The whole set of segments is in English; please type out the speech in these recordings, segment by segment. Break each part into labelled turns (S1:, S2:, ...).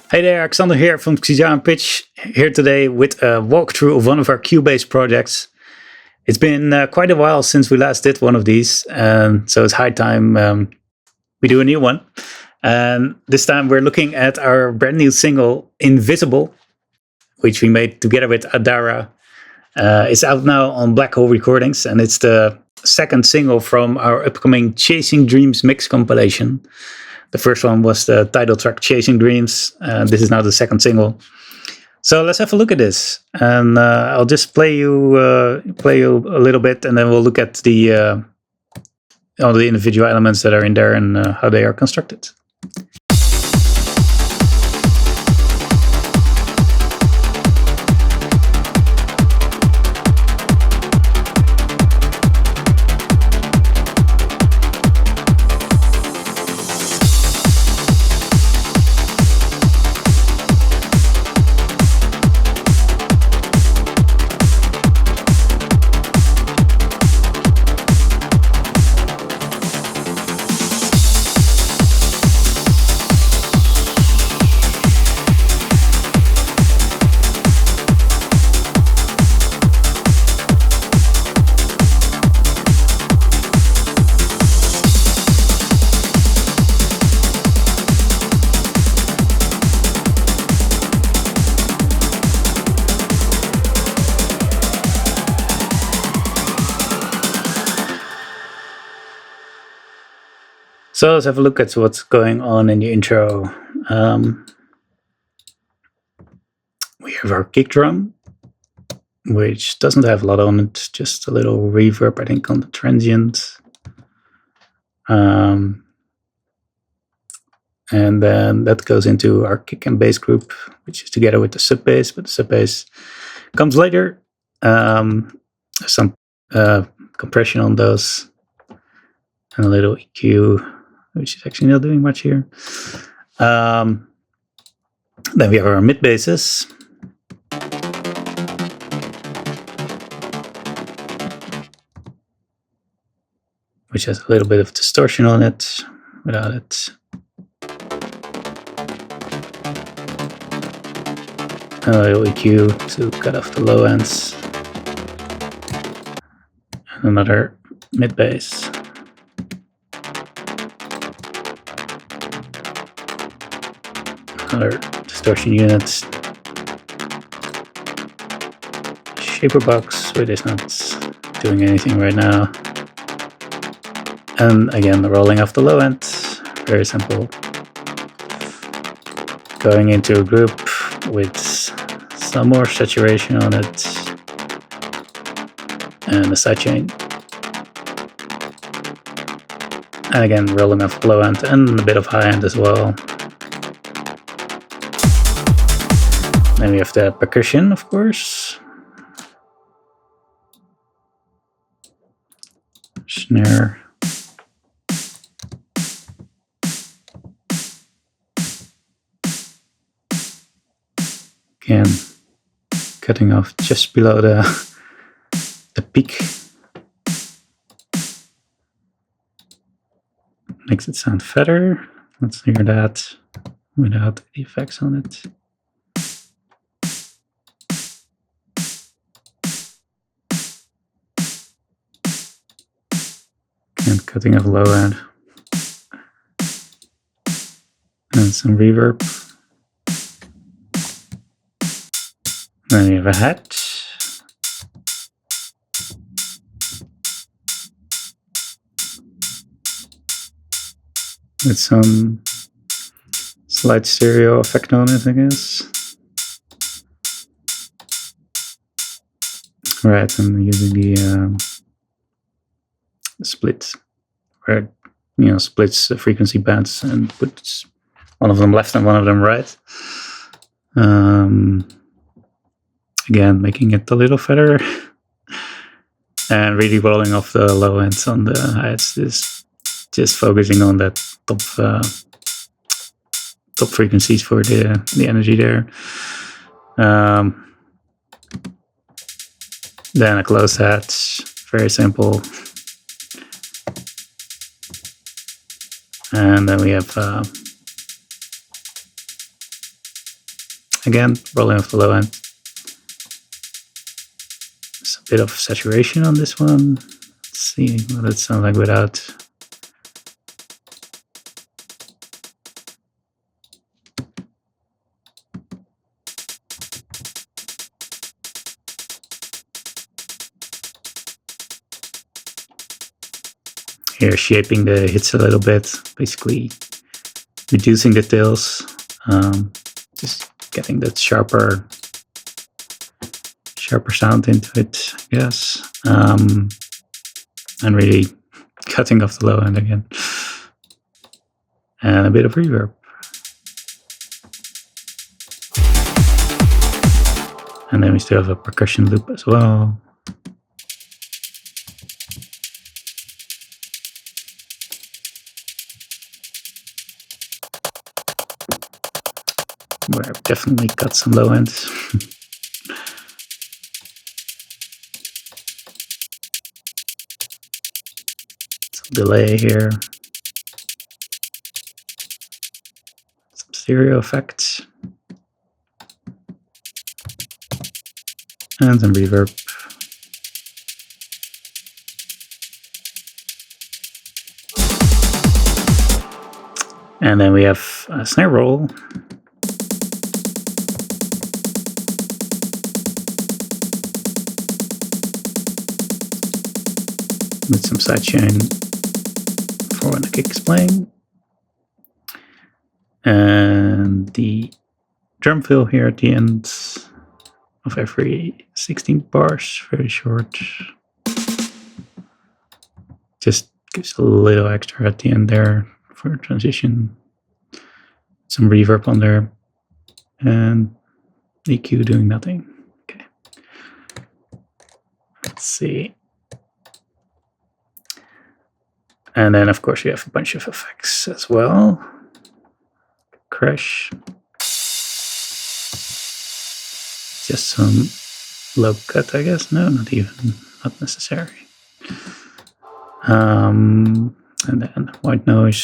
S1: Hey there, Alexander here from XiJaro Pitch, here today with a walkthrough of one of our Cubase projects. It's been quite a while since we last did one of these, so it's high time we do a new one. And this time we're looking at our brand new single, Invisible, which we made together with Adara. It's out now on Black Hole Recordings, and it's the second single from our upcoming Chasing Dreams mix compilation. The first one was the title track Chasing Dreams. This is now the second single. So let's have a look at this. And I'll just play you a little bit, and then we'll look at the all the individual elements that are in there and how they are constructed. So let's have a look at what's going on in the intro. We have our kick drum, which doesn't have a lot on it, just a little reverb, I think, on the transient. And then that goes into our kick and bass group, which is together with the sub bass, but the sub bass comes later. Some compression on those, and a little EQ, which is actually not doing much here. Then we have our mid basses. Which has a little bit of distortion on it, without it. And a little EQ to cut off the low ends. And another mid bass. Another distortion unit. Shaper box, which is not doing anything right now. And again, rolling off the low end, very simple. Going into a group with some more saturation on it. And a sidechain. And again, rolling off the low end and a bit of high end as well. Then we have the percussion, of course. Snare. Again, cutting off just below the peak. Makes it sound fatter. Let's hear that without the effects on it. And cutting off low end. And some reverb. Then we have a hat. With some slight stereo effect on it, I guess. Right, I'm using the split, where it splits the frequency bands and puts one of them left and one of them right. Again, making it a little fatter and really rolling off the low ends on the highs. Just focusing on that top frequencies for the energy there. Then a close hat, very simple. And then we have again, rolling off the low end. There's a bit of saturation on this one. Let's see what it sounds like without. Here, shaping the hits a little bit, basically reducing the tails, just getting that sharper sound into it, I guess, and really cutting off the low end again, and a bit of reverb. And then we still have a percussion loop as well. Where I've definitely cut some low end. Some delay here. Some stereo effects. And some reverb. And then we have a snare roll. With some sidechain for when the kick is playing. And the drum fill here at the end of every 16 bars, very short. Just gives a little extra at the end there for a transition. Some reverb on there. And EQ doing nothing. Okay. Let's see. And then, of course, you have a bunch of effects as well. Crash. Just some low cut, I guess. No, not even. Not necessary. And then white noise.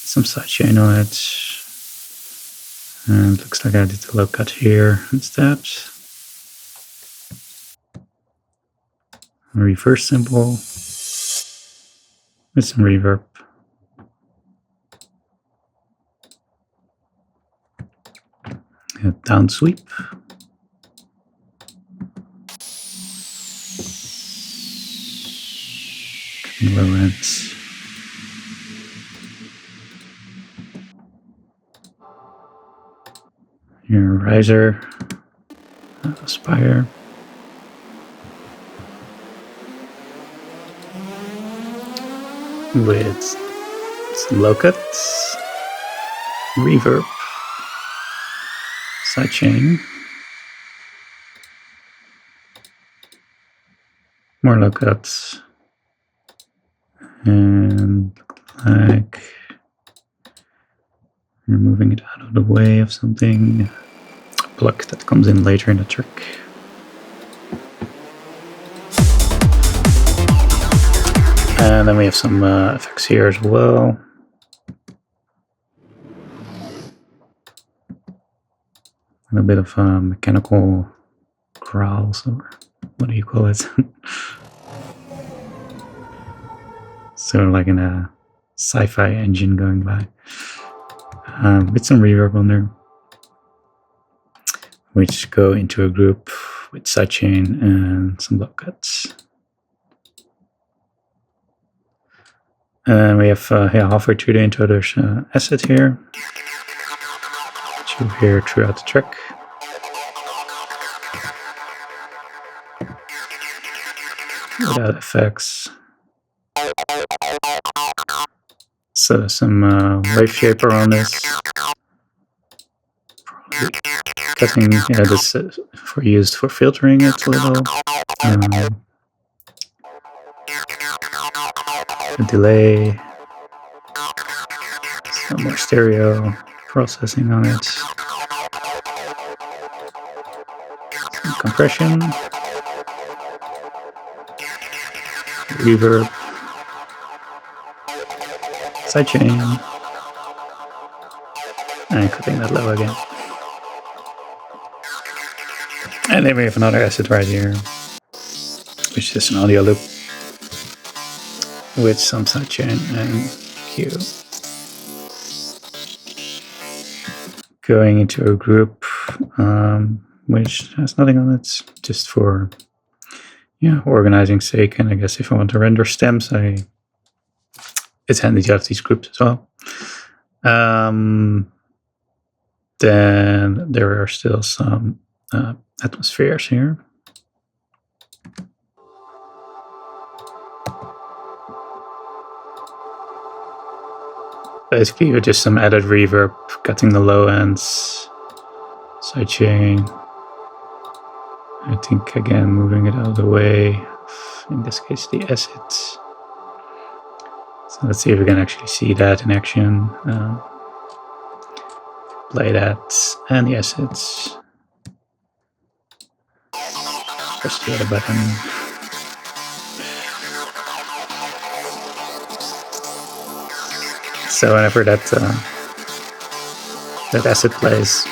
S1: Some sidechain on it. And it looks like I did the low cut here instead. A reverse cymbal. With some reverb. A down sweep. Low ends. Here, riser. Spire. With some low cuts, reverb, sidechain, more low cuts, and like you're moving it out of the way of something, a pluck that comes in later in the track. And then we have some effects here as well. And a bit of mechanical growls, or what do you call it? Sort of like in a sci-fi engine going by. With some reverb on there. Which go into a group with sidechain and some low cuts. And we have halfway through the intro, there's an asset here, which you hear throughout the track. Without effects. So some wave shaper on this. Probably cutting, this used for filtering it a little. A delay, some more stereo processing on it, some compression, reverb, sidechain, And cutting that low again. And then we have another asset right here, which is an audio loop with some sidechain and Q. Going into a group which has nothing on it, just for organizing sake. And I guess if I want to render stems, it's handy to have these groups as well. Then there are still some atmospheres here. Basically, with just some added reverb, cutting the low ends, sidechain. I think again moving it out of the way. In this case, the assets. So let's see if we can actually see that in action. Play that and the assets. Press the other button. So whenever that asset plays,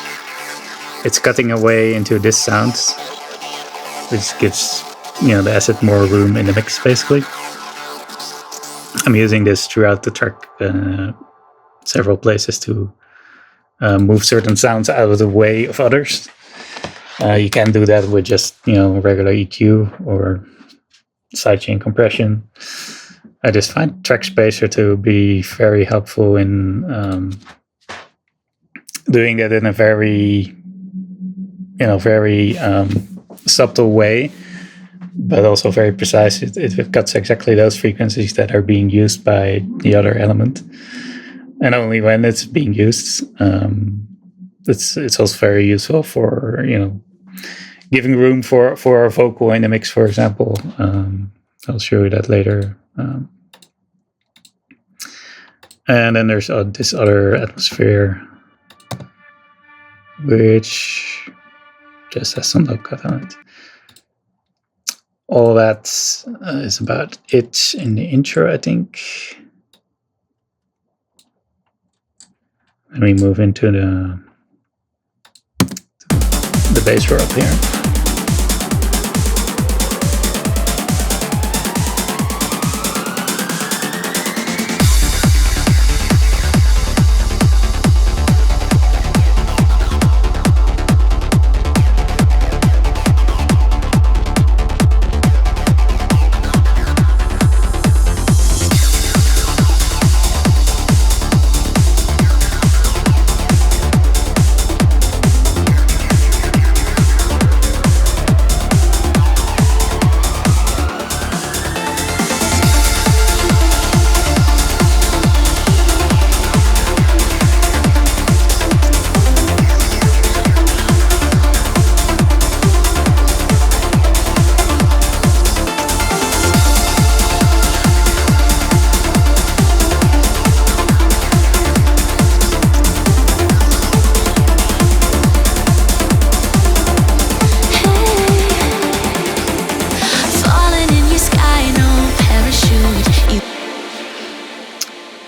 S1: it's cutting away into this sound, which gives the asset more room in the mix. Basically, I'm using this throughout the track, several places to move certain sounds out of the way of others. You can do that with just regular EQ or sidechain compression. I just find Track Spacer to be very helpful in doing that in a very, very subtle way, but also very precise. It cuts exactly those frequencies that are being used by the other element, and only when it's being used. It's also very useful for giving room for a vocal in the mix, for example. I'll show you that later. And then there's this other atmosphere, which just has some low cut on it. All that is about it in the intro, I think. Let me move into the bass row up here.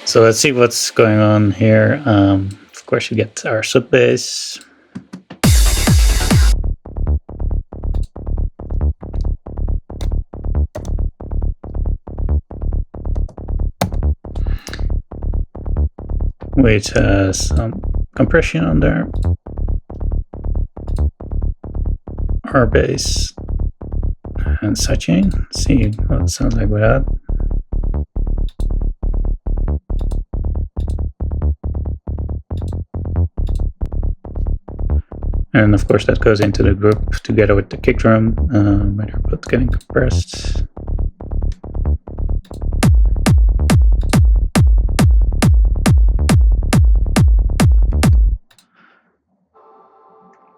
S1: So let's see what's going on here. Of course, you get our sub bass. Which has some compression on there. Our bass and sidechain. Let's see what it sounds like with that. And of course that goes into the group together with the kick drum, where they're both getting compressed.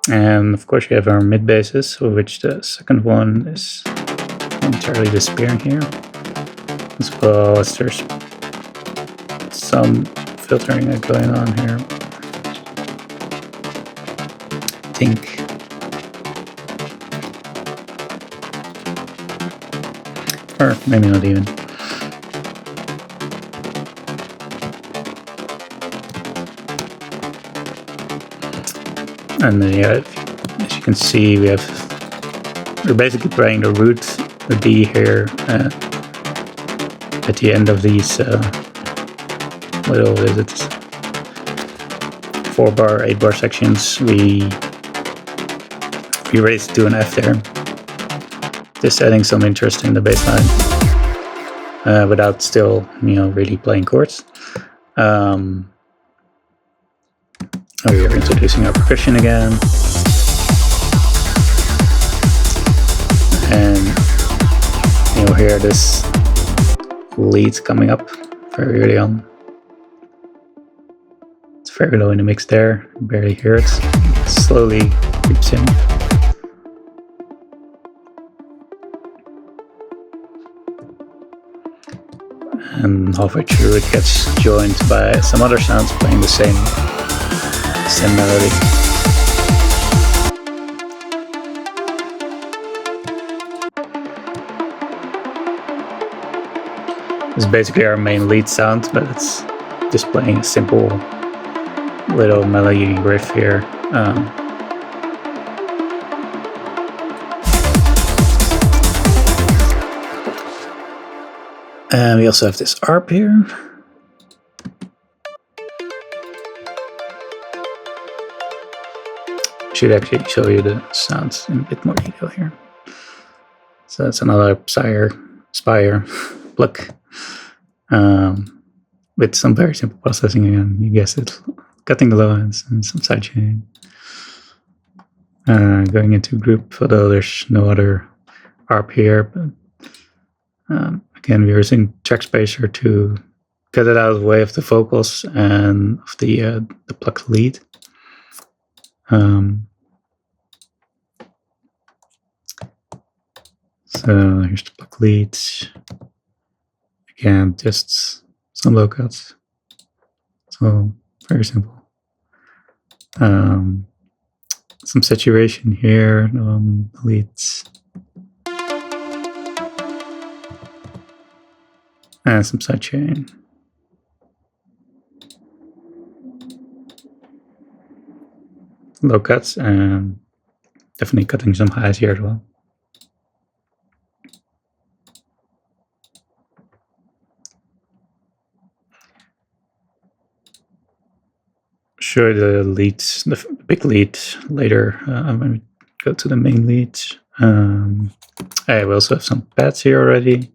S1: And of course you have our mid basses, of which the second one is momentarily disappearing here, as well as there's some filtering going on here. I think. Or maybe not even. And then, yeah, as you can see, we're basically playing the root, the D here, at the end of these little, 4-bar, 8-bar sections. We raise it to an F there, just adding some interest in the bass line, without still, really playing chords. We are introducing our percussion again, and you'll hear this lead coming up very early on. It's very low in the mix there, you barely hear it. It slowly creeps in. And halfway through it gets joined by some other sounds playing the same melody. This is basically our main lead sound, but it's just playing a simple little melody riff here. And we also have this ARP here. Should actually show you the sounds in a bit more detail here. So that's another Spire pluck, with some very simple processing again. You guessed it, cutting the low ends and some sidechain. Going into group, although there's no other ARP here, but again, we're using track spacer to cut it out of the way of the vocals and of the plucked lead. So here's the plucked lead. Again, just some low cuts. So very simple. Some saturation here on the leads. And some sidechain. Low cuts, and definitely cutting some highs here as well. Show the leads, the big lead later when we go to the main lead. We also have some pads here already.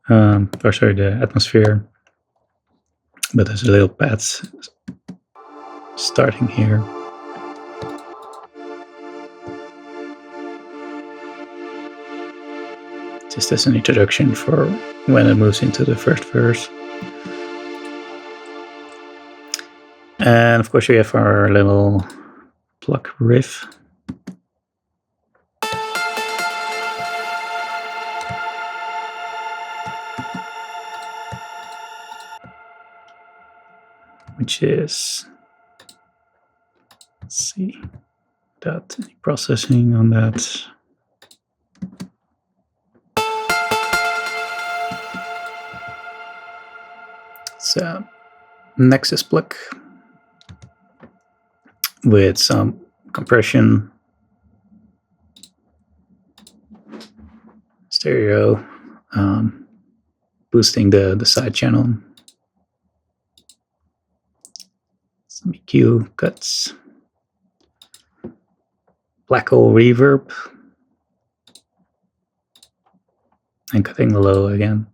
S1: Or sorry, the atmosphere. But there's a little pads starting here. Just as an introduction for when it moves into the first verse. And of course we have our little pluck riff. Which is, let's see, without any processing on that. So, Nexus pluck with some compression, stereo, boosting the side channel. Some EQ cuts, black hole reverb, and cutting the low again.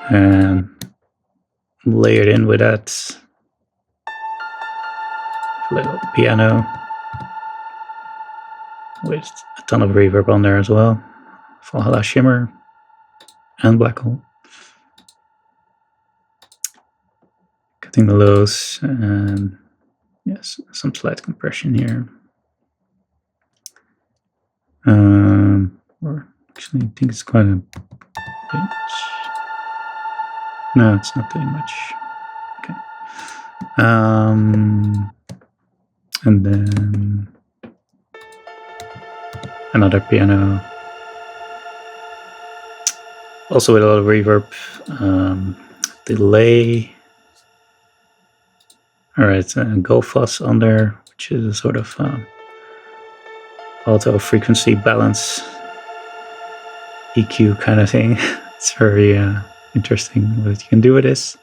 S1: And layered in with that little piano with a ton of reverb on there as well. Valhalla shimmer and black hole. Cutting the lows, and yes, some slight compression here. Or actually, I think it's quite a bit. No, it's not doing much. Okay. And then another piano. Also with a lot of reverb, delay. All right, go fuzz on there, which is a sort of auto frequency balance EQ kind of thing. It's very interesting what you can do with this.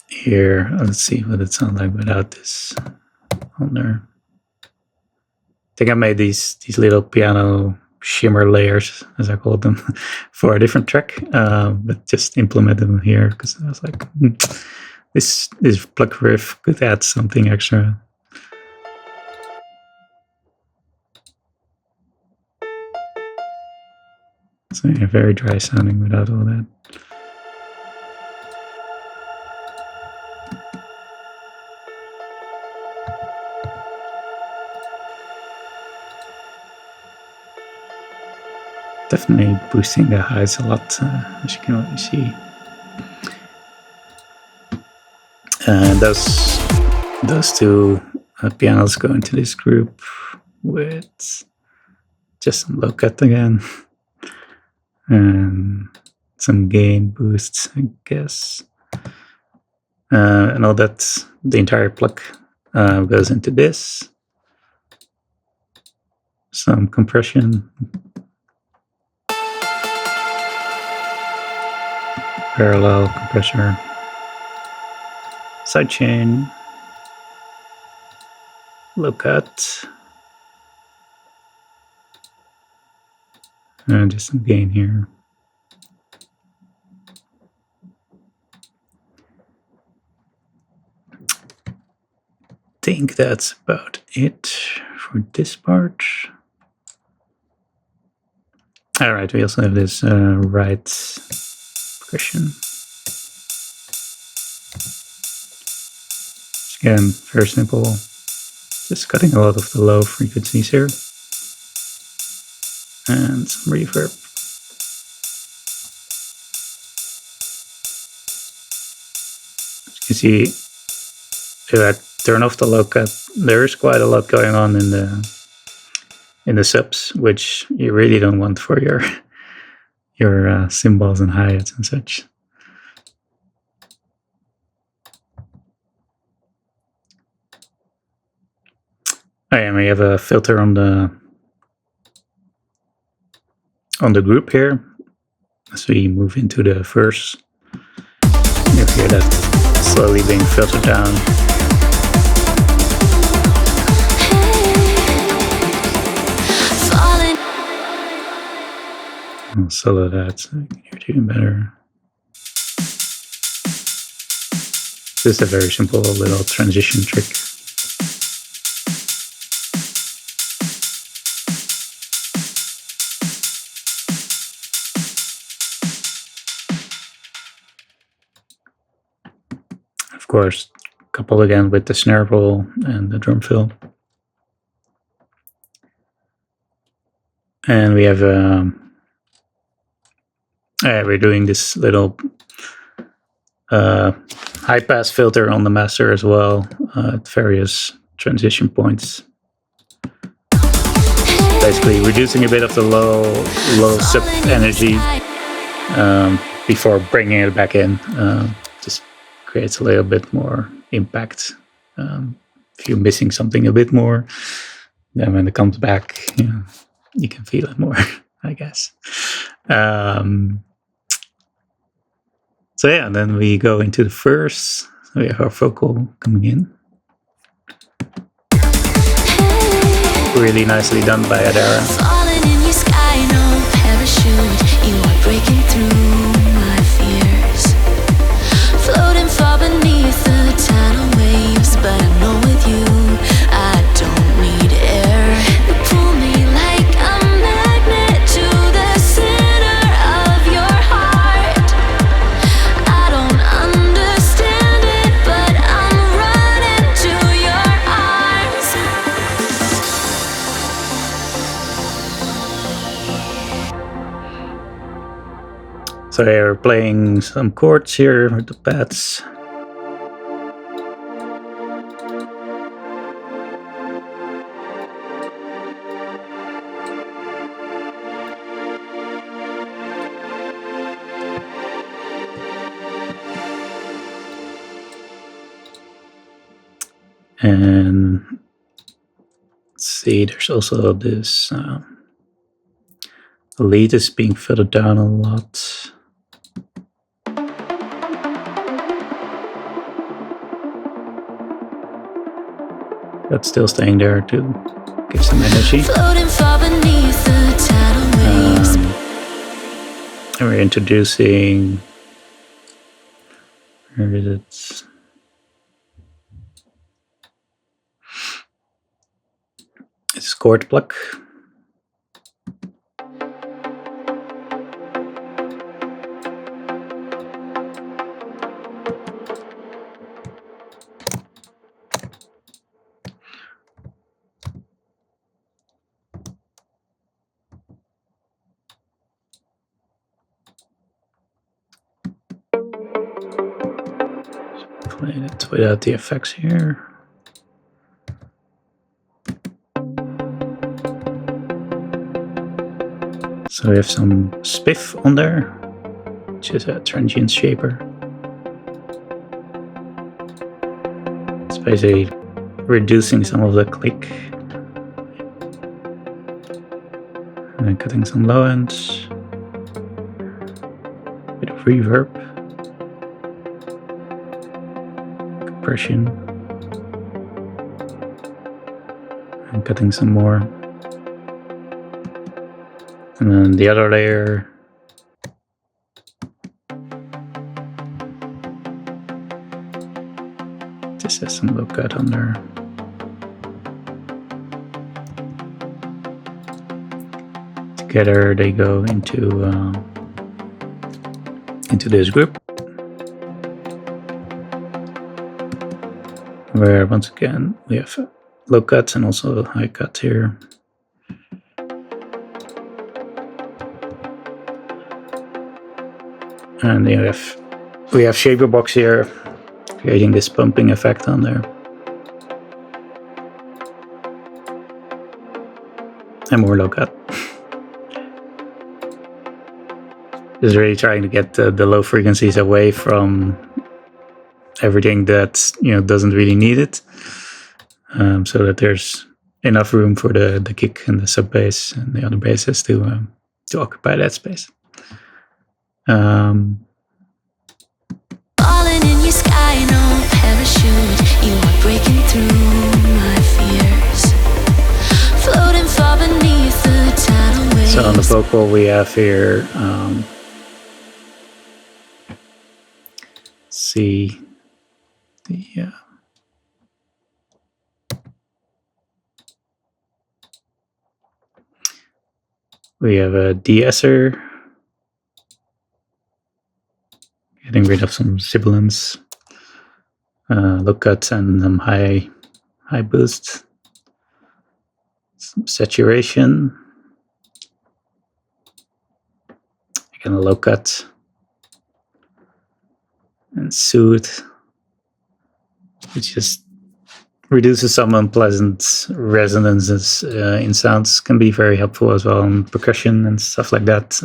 S1: Here, let's see what it sounds like without this on there. I think I made these little piano shimmer layers, as I call them, for a different track, but just implemented them here because I was like, this pluck riff could add something extra. So yeah, very dry sounding without all that. Definitely boosting the highs a lot, as you can already see. And those two pianos go into this group with just some low cut again and some gain boosts, I guess. And all that, the entire pluck goes into this. Some compression. Parallel compressor. Sidechain. Low cut. And just some gain here. I think that's about it for this part. All right, we also have this right percussion. Again, very simple. Just cutting a lot of the low frequencies here. And some reverb. As you can see, if I turn off the low cut, there is quite a lot going on in the subs, which you really don't want for your cymbals and hi-hats and such. Oh, yeah, and we have a filter on the group here. As we move into the verse, you hear that slowly being filtered down. I'll solo that so you can hear it even better. Just a very simple little transition trick. Of course, coupled again with the snare roll and the drum fill. And we have we're doing this little high pass filter on the master as well at various transition points. Basically reducing a bit of the low sub energy before bringing it back in. Just creates a little bit more impact. If you're missing something a bit more, then when it comes back, you can feel it more, I guess. So yeah, then we go into the verse. So we have our vocal coming in. Really nicely done by Adara.
S2: Falling in your sky, no parachute. You are breaking through my fears. Floating far beneath the tidal waves, but I know with you I don't need air. You pull me like a magnet to the center of your heart. I don't understand it, but I'm running to your arms.
S1: So we're playing some chords here with the pads. And let's see, there's also this lead is being filtered down a lot. That's still staying there to give some energy.
S2: Floating far beneath the tidal waves.
S1: And we're introducing, where is it? It's chord pluck. Play it without the effects here. So we have some spiff on there, which is a transient shaper. It's basically reducing some of the click and then cutting some low ends, a bit of reverb, compression, and cutting some more. And then the other layer just has some low cut on there. Together they go into this group, where once again we have low cuts and also high cut here. And we have shaper box here, creating this pumping effect on there. And more low cut. Just really trying to get the low frequencies away from everything that doesn't really need it, so that there's enough room for the kick and the sub bass and the other basses to occupy that space.
S2: Falling in your sky, no parachute. You are breaking through my fears. Floating far beneath the tidal waves.
S1: So on the vocal we have here, see the we have a de-esser, getting rid of some sibilance, low cuts and some high boost, some saturation, again a low cut, and soothe, which just reduces some unpleasant resonances in sounds. Can be very helpful as well in percussion and stuff like that.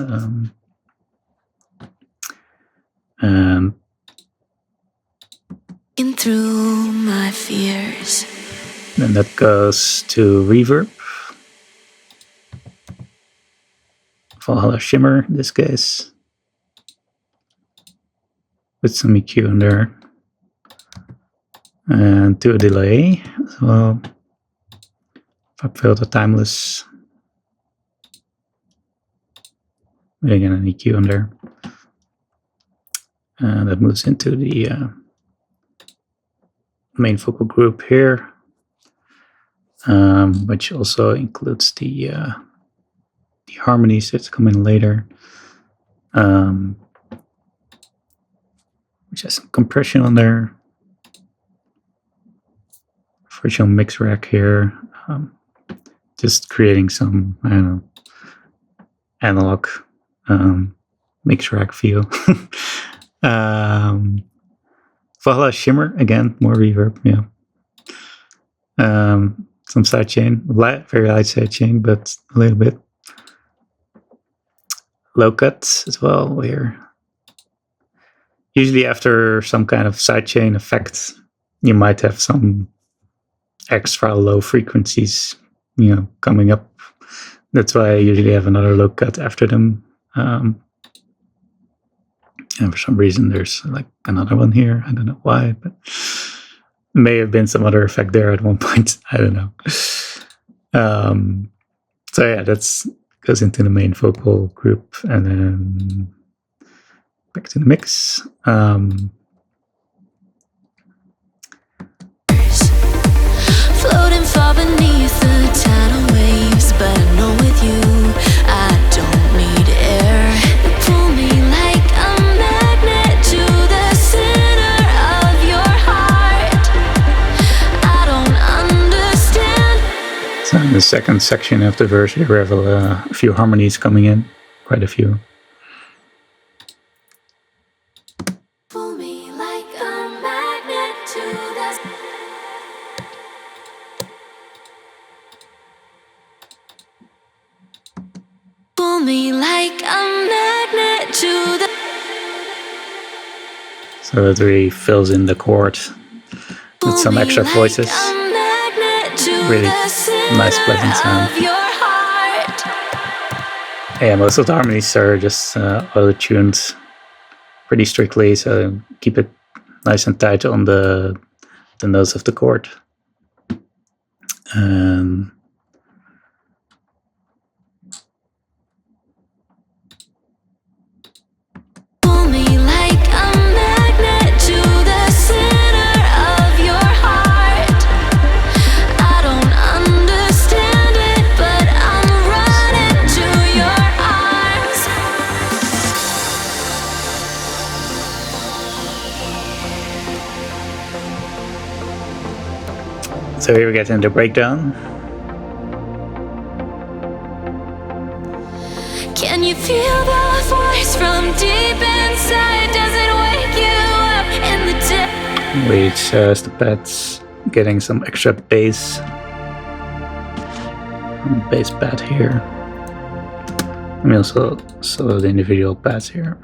S2: In through my fears.
S1: Then that goes to reverb. Valhalla Shimmer in this case, with some EQ in there. And to a delay as well. Pop filter timeless. With again an EQ in there. And that moves into the main vocal group here, which also includes the harmonies that's coming later, which has some compression on there. Virtual mix rack here, just creating some, I don't know, analog mix rack feel. Valhalla Shimmer, again, more reverb, yeah. Some sidechain, very light sidechain, but a little bit. Low cuts as well, where usually after some kind of sidechain effect, you might have some extra low frequencies, coming up. That's why I usually have another low cut after them. And for some reason, there's like another one here. I don't know why, but may have been some other effect there at one point. I don't know. So yeah, that's goes into the main vocal group, and then back to the mix.
S2: Floating far beneath the tidal waves, but I know with you I don't need air. You pull me like a magnet to the center of your heart. I don't understand.
S1: So in the second section of the verse, we have a few harmonies coming in, quite a few.
S2: Pull me like a magnet to the. Pull me like a magnet to the.
S1: So it really fills in the chord with some extra voices. Really nice, pleasant sound. Yeah, most of the harmonies are just auto-tuned pretty strictly, so keep it nice and tight on the notes of the chord. And so here we get into breakdown.
S2: Can you feel the voice from deep inside? Does it wake you up in the day?
S1: Which has the pads getting some extra bass. Bass pad here. I mean also the individual pads here.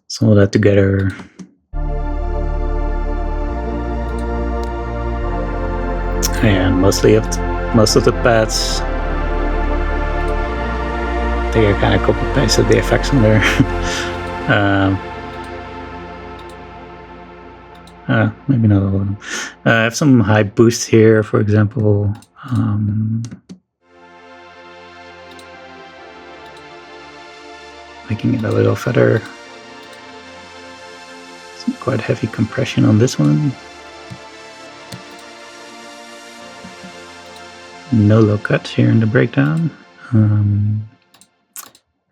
S1: So all that together and most of the pads they are kind of copy pasted the effects on there. Maybe not all of them. I have some high boost here, for example. Making it a little fatter. Some quite heavy compression on this one. No low cut here in the breakdown.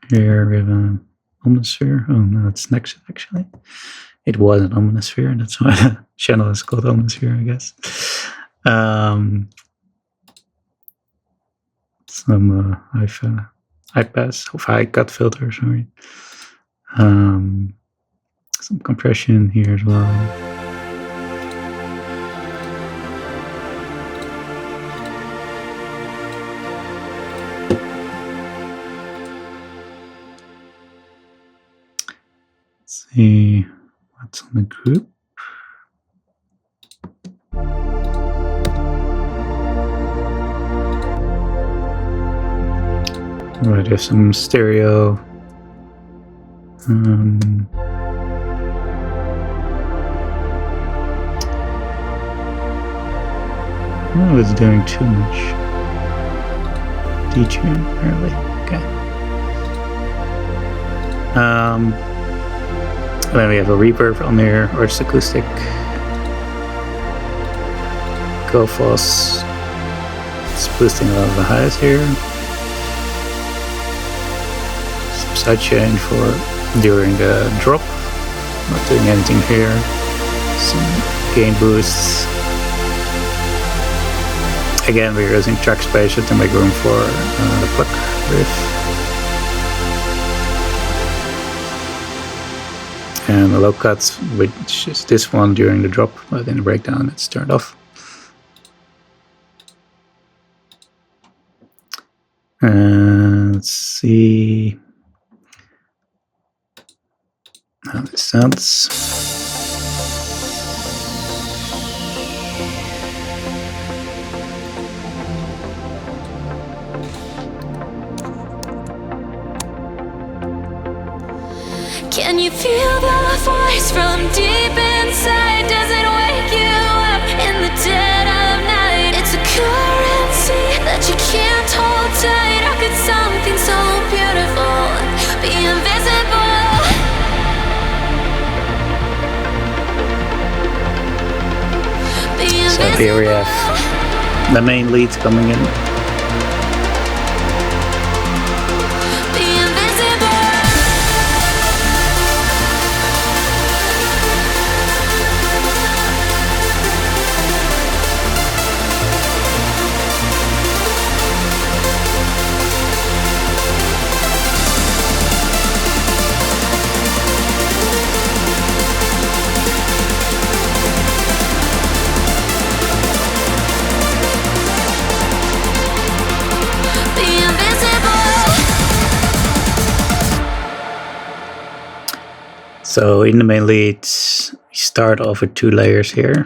S1: Here we have an omnisphere. Oh no, it's next actually. It was an omnisphere, that's why the channel is called omnisphere, I guess. Some high pass of high cut filter, sorry. Some compression here as well. Let's see what's on the group. Right, there's some stereo. Oh, it's doing too much. Detune, apparently. Okay. And then we have a reverb on there, or it's acoustic. Go-Foss. It's boosting a lot of the highs here. Some sidechain for during the drop. Not doing anything here. Some gain boosts. Again, we're using track spacer to make room for the pluck riff. And a low cut, which is this one during the drop, but in the breakdown it's turned off. Let's see how this sounds.
S2: Can you feel the voice from deep inside? Does it wake you up in the dead of night? It's a currency that you can't hold tight. How could something so beautiful be invisible? Be invisible.
S1: So here we have the main lead coming in. So in the main lead, we start off with 2 layers here.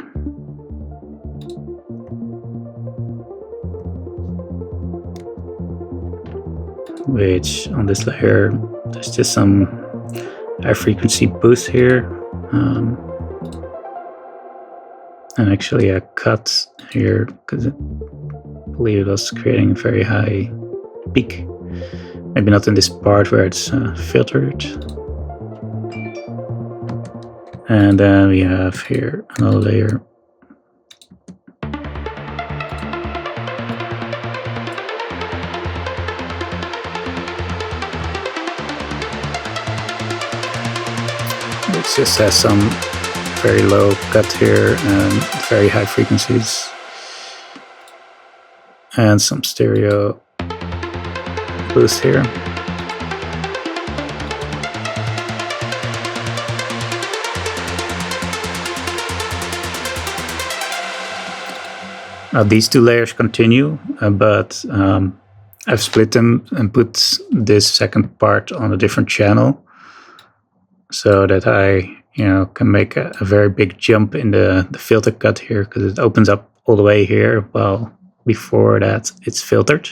S1: Which on this layer, there's just some high frequency boost here. And actually a cut here, because I believe it was creating a very high peak. Maybe not in this part where it's filtered. And then we have here another layer. Which just has some very low cut here and very high frequencies. And some stereo boost here. These 2 layers continue, but I've split them and put this second part on a different channel so that I, can make a very big jump in the filter cut here, because it opens up all the way here, while before that it's filtered.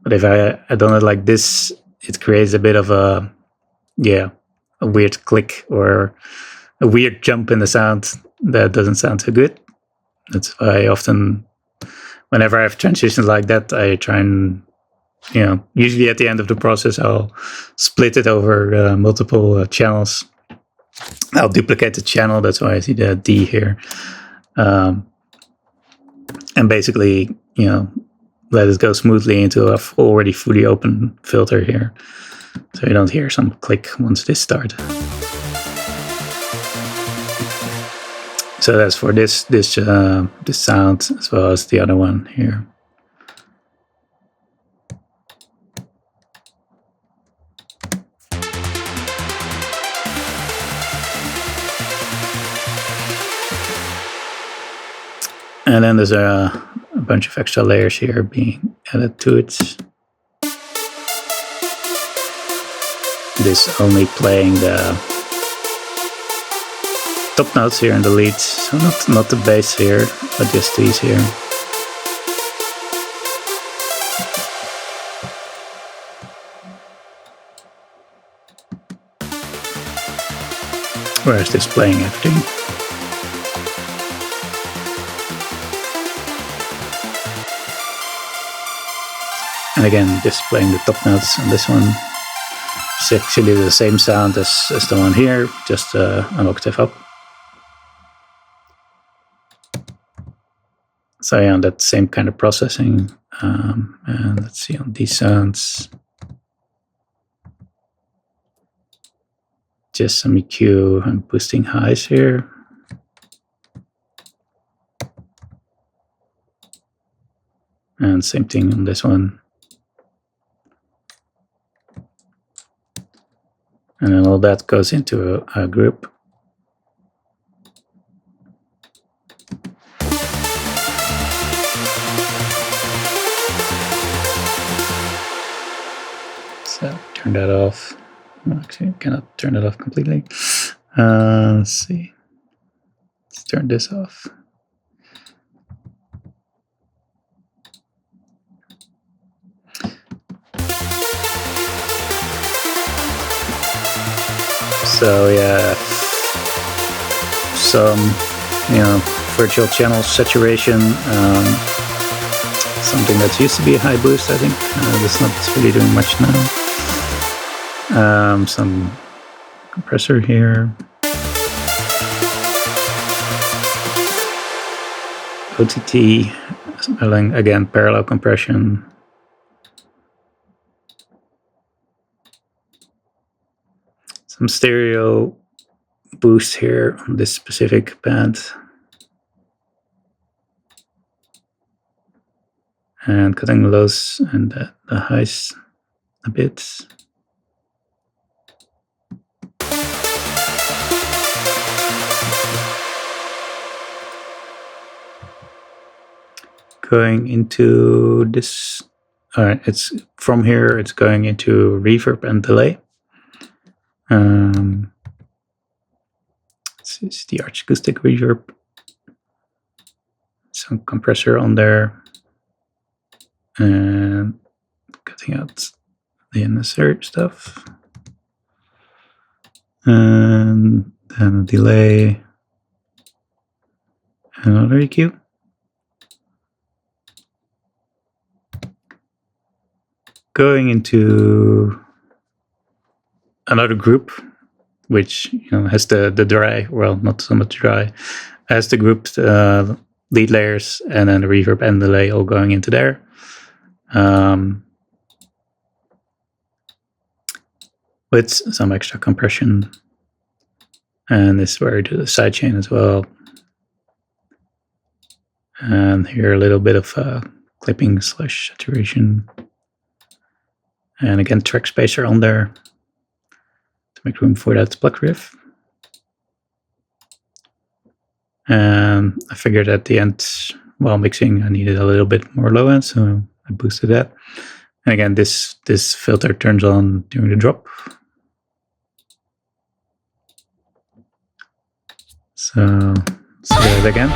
S1: But if I done it like this, it creates a bit of a weird click or a weird jump in the sound that doesn't sound so good. That's why I often, whenever I have transitions like that, I try and, usually at the end of the process, I'll split it over multiple channels. I'll duplicate the channel, that's why I see the D here. And basically, let it go smoothly into a already fully open filter here. So you don't hear some click once this starts. So that's for this sound as well as the other one here. And then there's a bunch of extra layers here being added to it. This only playing the top notes here in the lead, so not the bass here, but just these here. Whereas this playing everything. And again, just playing the top notes on this one. It's actually the same sound as the one here, just an octave up. So yeah, that same kind of processing. And let's see on these sounds. Just some EQ and boosting highs here. And same thing on this one. And then all that goes into a group. So turn that off. Actually, I cannot turn it off completely. Let's see. Let's turn this off. So yeah, some virtual channel saturation, something that used to be a high boost. I think that's not really doing much now. Some compressor here. OTT, again, parallel compression. Some stereo boost here on this specific band. And cutting the lows and the highs a bit. Going into this, it's from here, it's going into reverb and delay. This is the arch acoustic reverb. Some compressor on there. And cutting out the unnecessary stuff. And then a delay. Another EQ. Going into another group, which has the dry, well, not so much dry, has the grouped lead layers and then the reverb and delay all going into there. With some extra compression, and this is where I do the sidechain as well. And here a little bit of clipping / saturation. And again, track spacer on there to make room for that pluck riff. And I figured at the end, while mixing, I needed a little bit more low end, so I boosted that. And again, this filter turns on during the drop. So let's do that again.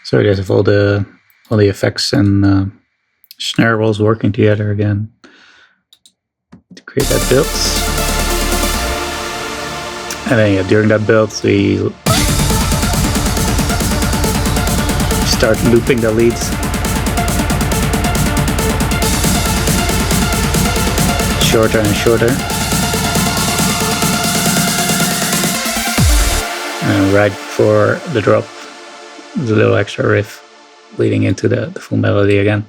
S1: So you have all the effects and snare rolls working together again to create that build. And then during that build we start looping the leads. Shorter and shorter. And right before the drop, there's a little extra riff leading into the full melody again.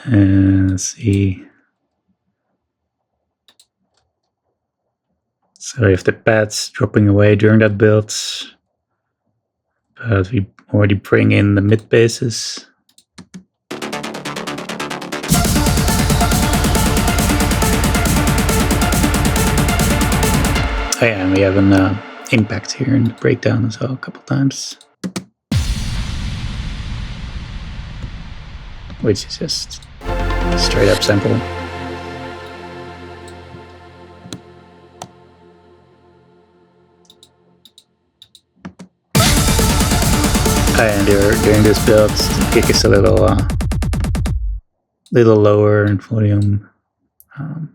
S1: And let's see. So you have the pads dropping away during that build. but we already bring in the mid basses. Oh yeah, and we have an impact here in the breakdown as well a couple times, which is just straight up sample. And during this build, the kick is a little lower in volume. I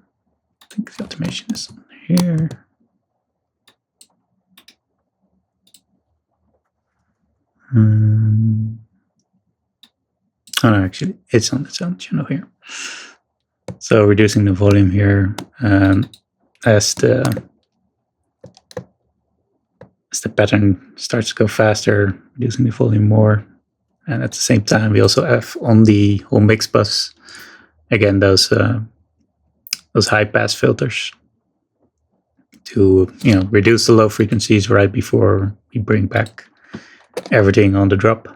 S1: think the automation is on here. Oh no, actually, it's on its own channel here. So reducing the volume here as the pattern starts to go faster, reducing the volume more. And at the same time, we also have on the whole mix bus, again, those high pass filters to reduce the low frequencies right before we bring back everything on the drop.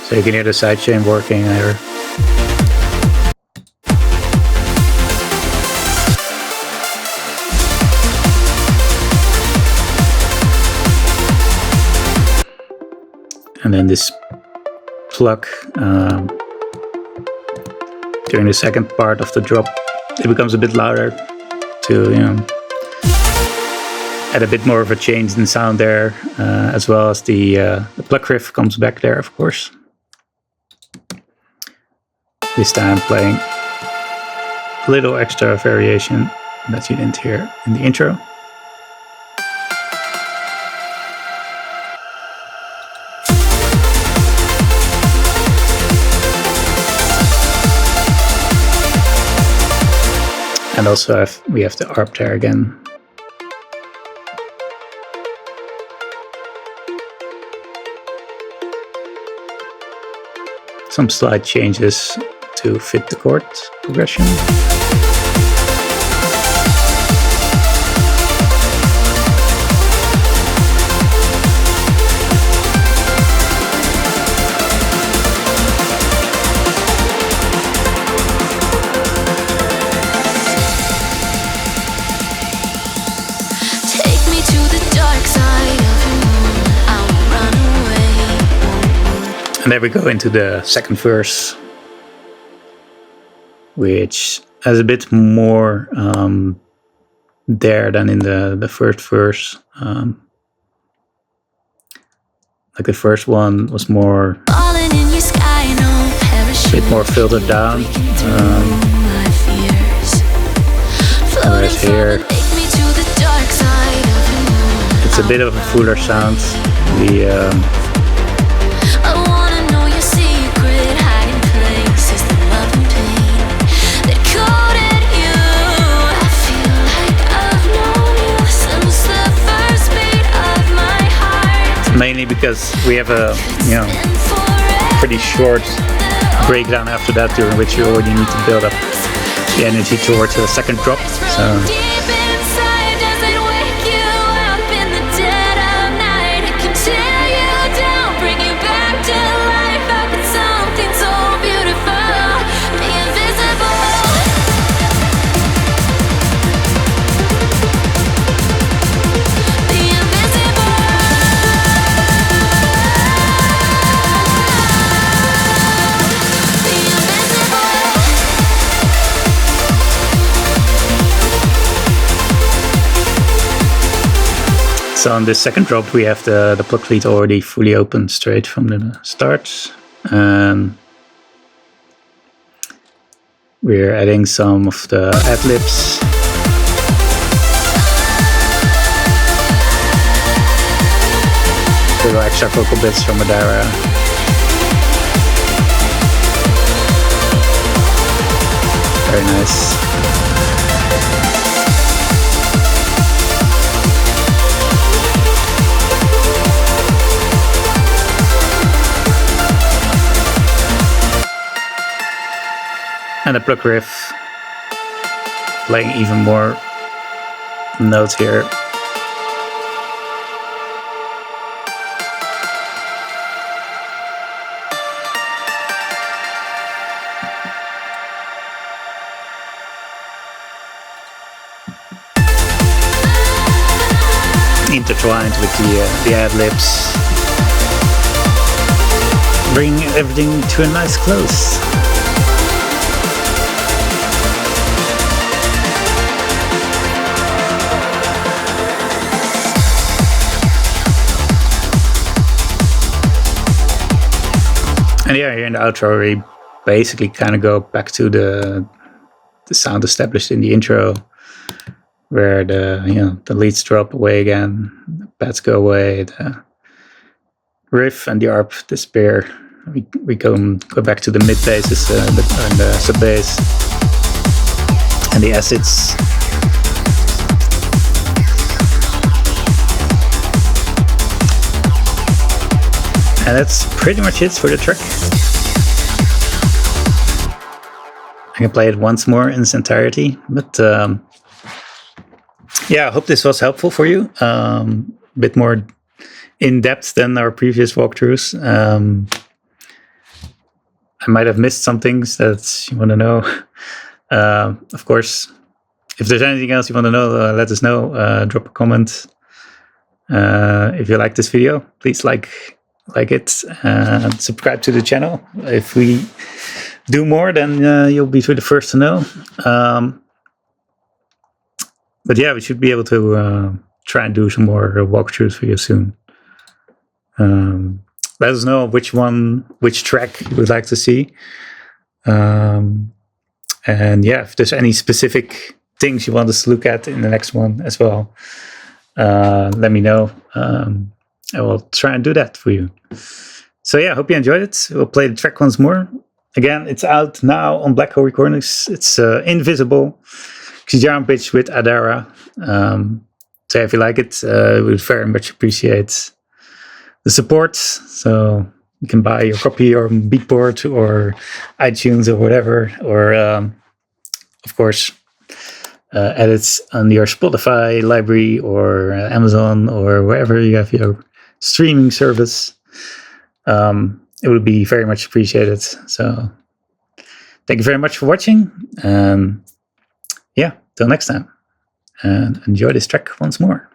S1: So you can hear the sidechain working there. And then this pluck, during the second part of the drop, it becomes a bit louder to, add a bit more of a change in sound there, as well as the pluck riff comes back there, of course. This time playing a little extra variation that you didn't hear in the intro. And also we have the ARP there again. Some slight changes to fit the chord progression.
S2: Take me to the dark side of your moon. I won't run away.
S1: And there we go into the second verse, which has a bit more there than in the first verse. Like the first one was more,
S2: Falling in your sky, no parachute.
S1: a bit more filtered down.
S2: My fears.
S1: Whereas here,
S2: Take me to the dark side of your moon.
S1: it's a bit of a fuller sound.
S2: I wanna know your secret hiding places, the love and pain that coded you. I feel like I've known you since the first beat of my heart.
S1: Mainly because we have a
S2: Been forever.
S1: pretty short breakdown after that, during which you already need to build up the energy towards the second drop. So
S2: Deep inside, does it wake you up in the dead of night? It can tear you down, bring you back to life. How could something so beautiful be invisible? Be invisible. Be invisible.
S1: So on this second drop, we have the plug lead already fully open straight from the start. We're adding some of the ad-libs. Little extra vocal bits from Adara. Very nice. And a plug riff, playing even more notes here. Intertwined with the ad-libs, bring everything to a nice close. And yeah, here in the outro, we basically kind of go back to the sound established in the intro, where the leads drop away again, the pads go away, the riff and the arp disappear. We go back to the mid basses and the sub bass and the acids. And that's pretty much it for the track. I can play it once more in its entirety, but yeah, I hope this was helpful for you. A bit more in depth than our previous walkthroughs. I might have missed some things that you want to know. Of course, if there's anything else you want to know, let us know. Drop a comment. If you like this video, please like it and subscribe to the channel. If we do more, then you'll be the first to know. But yeah, we should be able to try and do some more walkthroughs for you soon. Let us know which track you would like to see. And yeah, if there's any specific things you want us to look at in the next one as well, let me know. I will try and do that for you. So yeah, I hope you enjoyed it. We'll play the track once more. Again, it's out now on Black Hole Recordings. It's Invisible, XiJaro pitch with Adara. So if you like it, we would very much appreciate the support. So you can buy your copy or Beatport or iTunes or whatever. Or of course, add it on your Spotify library or Amazon or wherever you have your streaming service. It would be very much appreciated. So thank you very much for watching. Yeah, till next time. And enjoy this track once more.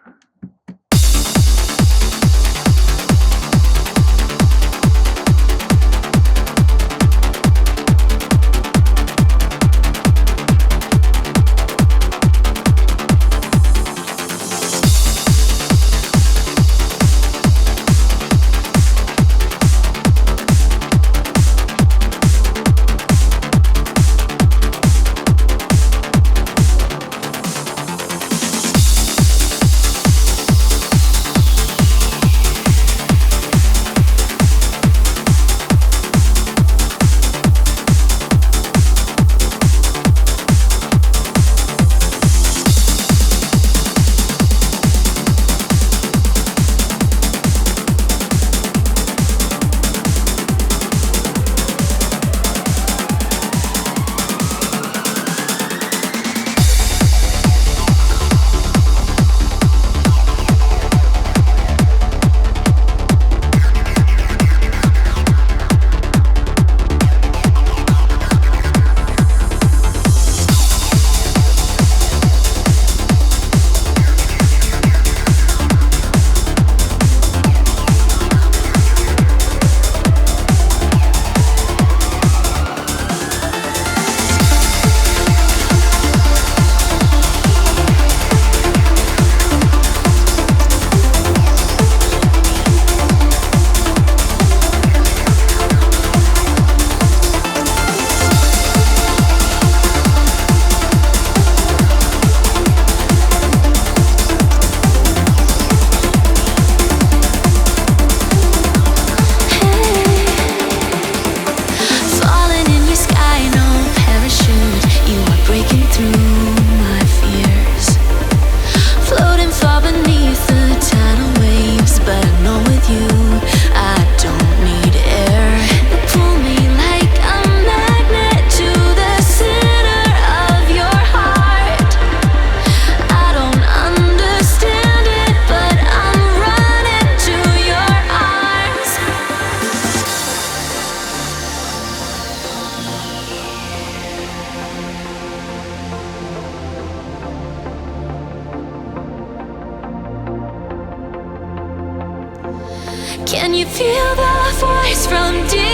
S2: and you feel the voice from deep